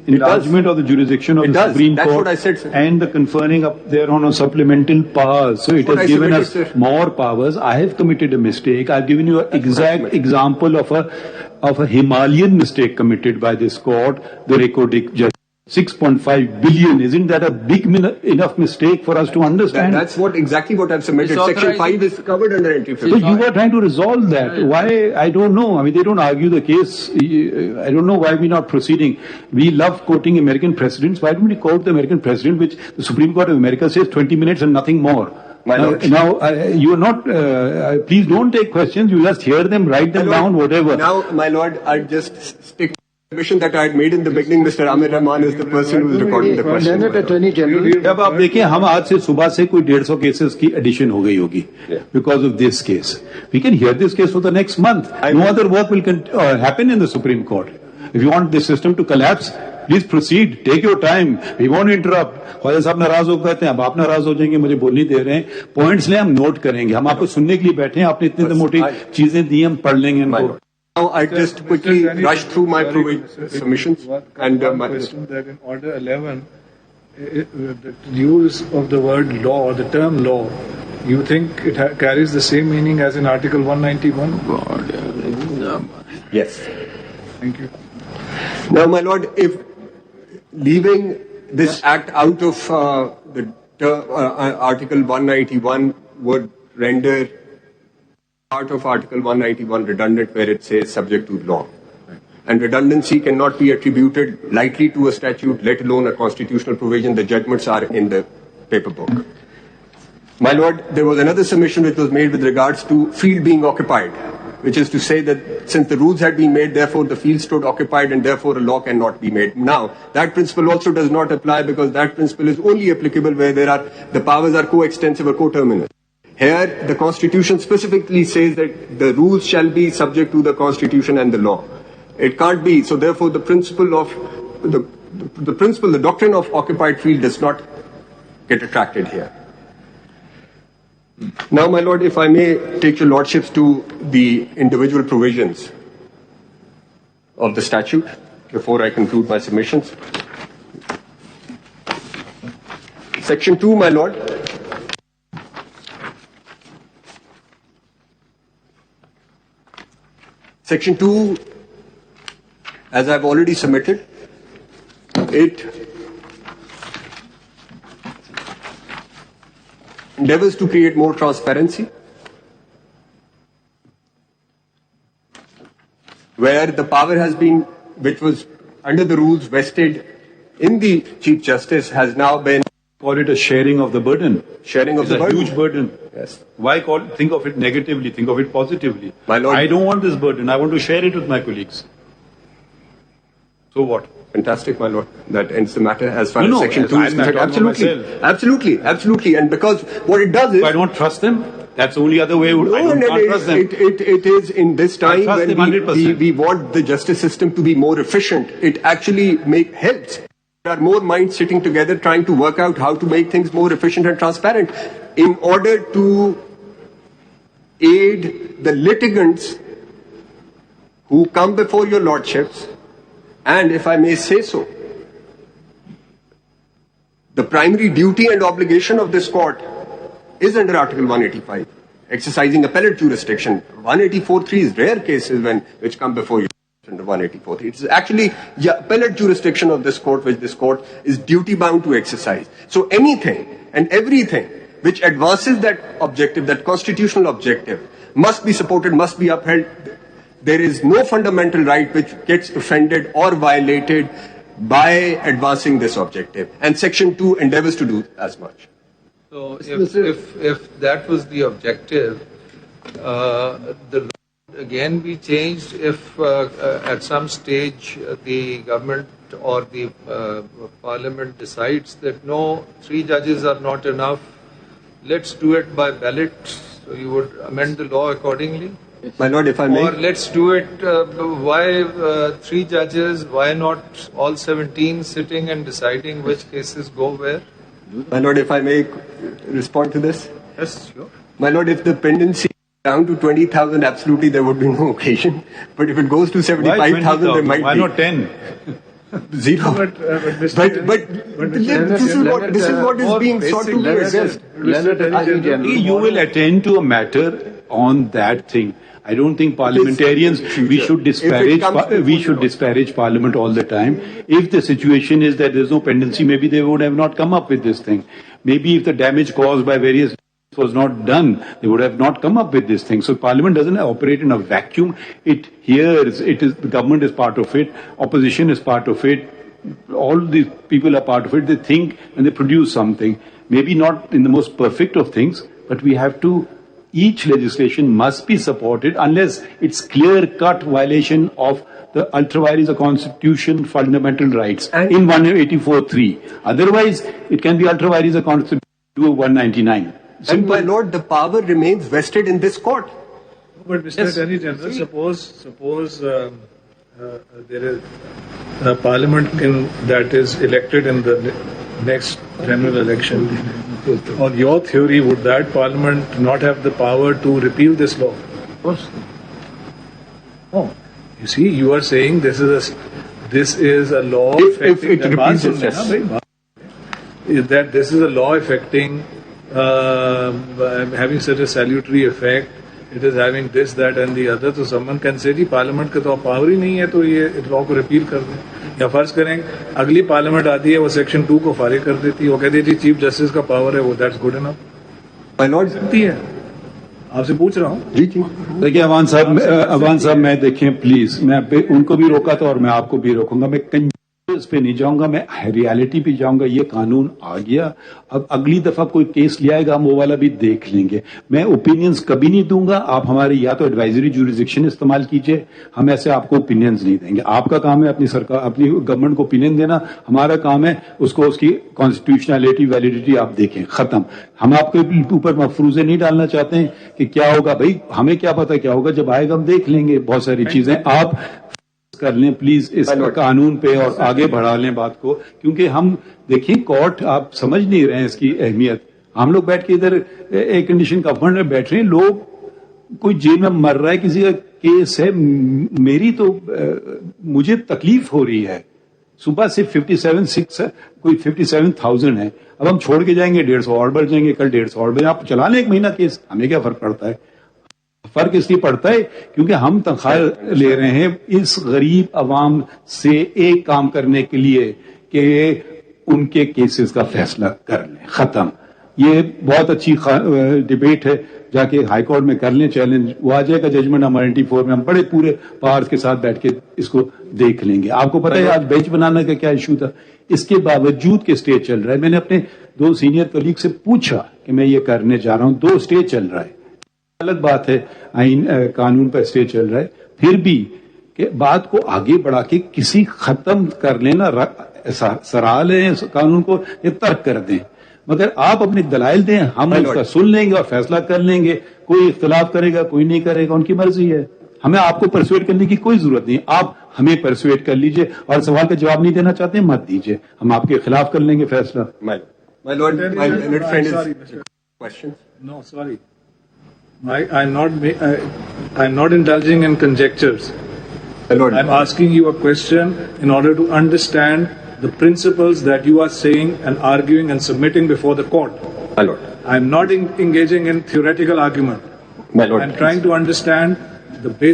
enlargement of the jurisdiction of the Supreme Court. That's what I said, sir. And the conferring up there on supplemental powers. So it has given us more powers. I have committed a mistake. I've given you an exact example of a Himalayan mistake committed by this court, the Recordic Justice. 6.5 billion. Isn't that a big enough mistake for us to understand? That's exactly what I've submitted. Section 5 is covered under entry 50. So you are trying to resolve that. Why? I don't know. I mean, they don't argue the case. I don't know why we're not proceeding. We love quoting American presidents. Why don't we quote the American president, which the Supreme Court of America says 20 minutes and nothing more? Now, you are not, please don't take questions. You just hear them, write them down, whatever. Now, my lord, I just stick submission that I had made in the beginning. Mr. Amir Rahman is the person who is recording the question. Attorney General. जब आप देखें हम आज से सुबह से कोई 150 cases की addition हो गई होगी because of this case. We can hear this case for the next month. No other work will happen in the Supreme Court. If you want the system to collapse, please proceed. Take your time. We won't interrupt. Khwaja Sahab नाराज हो कहते हैं, अब आप नाराज हो जाएंगे, मुझे बोलने दे रहे हैं. Points ले हम नोट करेंगे. हम आपको सुनने के लिए बैठे हैं. आपने इतनी मोटी चीजें दी, हम पढ़ लेंगे इनको. Now I just quickly rush through my submissions and my that in Order 11, the use of the word law, the term law, you think it carries the same meaning as in Article 191? Yes. Thank you. Now, my lord, if leaving this act out of Article 191 would render part of Article 191 redundant where it says subject to law. And redundancy cannot be attributed lightly to a statute, let alone a constitutional provision. The judgments are in the paper book. My lord, there was another submission which was made with regards to field being occupied, which is to say that since the rules had been made, therefore the field stood occupied and therefore a law cannot be made. Now, that principle also does not apply because that principle is only applicable where the powers are coextensive or coterminous. Here, the Constitution specifically says that the rules shall be subject to the Constitution and the law. It can't be. So, therefore, the doctrine of occupied field does not get attracted here. Now, my lord, if I may take your lordships to the individual provisions of the statute before I conclude my submissions. Section 2, my lord. Section 2, as I've already submitted, it endeavors to create more transparency, where the power has been, which was under the rules vested in the Chief Justice, has now been... Call it a sharing of the burden. Sharing of the burden. It's a huge burden. Yes. Why think of it negatively? Think of it positively. My lord, I don't want this burden. I want to share it with my colleagues. So what? Fantastic, my lord. That ends the matter as far as Section 2 is concerned. Absolutely. And because what it does is... If I don't trust them, that's the only other way. I can't trust them. It is in this time when we want the justice system to be more efficient. It actually helps. There are more minds sitting together trying to work out how to make things more efficient and transparent in order to aid the litigants who come before your lordships. And if I may say so, the primary duty and obligation of this court is under Article 185, exercising appellate jurisdiction. 184.3 is rare cases which come before you under 184.3. It's actually the appellate jurisdiction of this court, which this court is duty bound to exercise. So anything and everything which advances that objective, that constitutional objective, must be supported, must be upheld. There is no fundamental right which gets offended or violated by advancing this objective. And Section 2 endeavors to do as much. So if that was the objective, the law would again be changed if at some stage the government or the parliament decides that no, 3 judges are not enough, let's do it by ballot. So you would amend the law accordingly? My lord, if I may. Or let's do it, why 3 judges, why not all 17 sitting and deciding which cases go where? My lord, if I may respond to this. Yes, sure. My lord, if the pendency is down to 20,000, absolutely there would be no occasion. But if it goes to 75,000, there might be. Why not 10? Zero. But This is what is being sought to be addressed. You will attend to a matter on that thing. I don't think parliamentarians, we should disparage Parliament all the time. If the situation is that there's no pendency, maybe they would have not come up with this thing. Maybe if the damage caused by various was not done, they would have not come up with this thing. So Parliament doesn't operate in a vacuum. It hears, the government is part of it, opposition is part of it, all these people are part of it. They think and they produce something. Maybe not in the most perfect of things, but we have to, each legislation must be supported unless it's clear-cut violation of the ultra-vires of Constitution fundamental rights in 184(3). Otherwise, it can be ultra-vires of Constitution 199. And my lord, the power remains vested in this court. But Mr. Attorney General, suppose there is a parliament that is elected in the next general election. On your theory, would that parliament not have the power to repeal this law? Of course. Oh, you see, you are saying this is a law If it repeals it, yes. That this is a law affecting having such a salutary effect, it is having this, that and the other, so someone can say, जी parliament का तो power ही नहीं है तो ये law को repeal कर दें, या फर्ज करें अगली पार्लियामेंट आती है वो सेक्शन 2 को फारिग कर देती है, वो कहती है जी चीफ जस्टिस का पावर है वो, that's good enough. My Lord सकती है, आपसे पूछ रहा हूँ। जी जी देखिए अवान साहब मैं देखें प्लीज, मैं उनको भी रोका था और मैं आपको भी रोकूंगा। मैं इस पे नहीं जाऊंगा, मैं रियलिटी पे जाऊंगा। ये कानून आ गया, अब अगली दफा कोई केस ले आएगा हम वो वाला भी देख लेंगे। मैं ओपिनियंस कभी नहीं दूंगा। आप हमारे या तो एडवाइजरी जुरिसडिक्शन इस्तेमाल कीजिए, हम ऐसे आपको ओपिनियंस नहीं देंगे। आपका काम है अपनी सरकार, अपनी गवर्नमेंट को ओपिनियन देना, हमारा काम है उसको उसकी कॉन्स्टिट्यूशनलिटी वैलिडिटी आप देखें, खत्म। हम आपके ऊपर मफरूजे नहीं डालना चाहते हैं कि क्या होगा, भाई हमें क्या पता क्या होगा, जब आएगा हम देख लेंगे। बहुत सारी चीजें आप कर लें प्लीज इस कानून पे और आगे बढ़ा लें बात को, क्योंकि हम देखिए कोर्ट आप समझ नहीं रहे हैं इसकी अहमियत। हम लोग बैठ के इधर एक कंडीशन गवर्नमेंट में बैठ रहे हैं, लोग कोई जेल में मर रहा है, किसी का केस है, मेरी तो मुझे तकलीफ हो रही है। सुबह से 57,000 है, अब हम छोड़ के जाएंगे 150 और बढ़ जाएंगे, कल 150 और बढ़ जाएंगे। आप चला लें एक महीना केस, हमें क्या फर्क पड़ता है? फर्क इसलिए पड़ता है क्योंकि हम तनख्वाह ले रहे हैं इस गरीब अवाम से एक काम करने के लिए कि उनके केसेस का फैसला कर लें, खत्म। ये बहुत अच्छी डिबेट है, जाके हाई कोर्ट में कर लें चैलेंज, वो आ जाएगा जजमेंट हमारे 94 में, हम बड़े पूरे पावर्स के साथ बैठ के इसको देख लेंगे। आपको पता है आज बेंच बनाने का क्या इशू था, इसके बावजूद के स्टे चल रहा है। मैंने अपने 2 सीनियर कलीग से पूछा कि मैं ये करने जा रहा हूं, 2 स्टे चल रहा है। अलग बात है आइन कानून पर स्टे चल रहा है, फिर भी कि बात को आगे बढ़ा के किसी खत्म कर लेना, सराह लें कानून को, ये तर्क कर दें, मगर आप अपने दलाइल दें, हम उसका सुन लेंगे और फैसला कर लेंगे। कोई इख्तिलाफ करेगा, कोई नहीं करेगा, उनकी मर्जी है। हमें आपको परसुएट करने की कोई जरूरत नहीं, आप हमें परसुएट कर लीजिए और सवाल का जवाब नहीं देना चाहते मत दीजिए, हम आपके खिलाफ कर लेंगे फैसला। My Lord, my learned friend is question. No, sorry. I'm not indulging in conjectures. I'm asking you a question in order to understand the principles that you are saying and arguing and submitting before the court. My lord. I'm not engaging in theoretical argument. My lord. I'm trying to understand the basic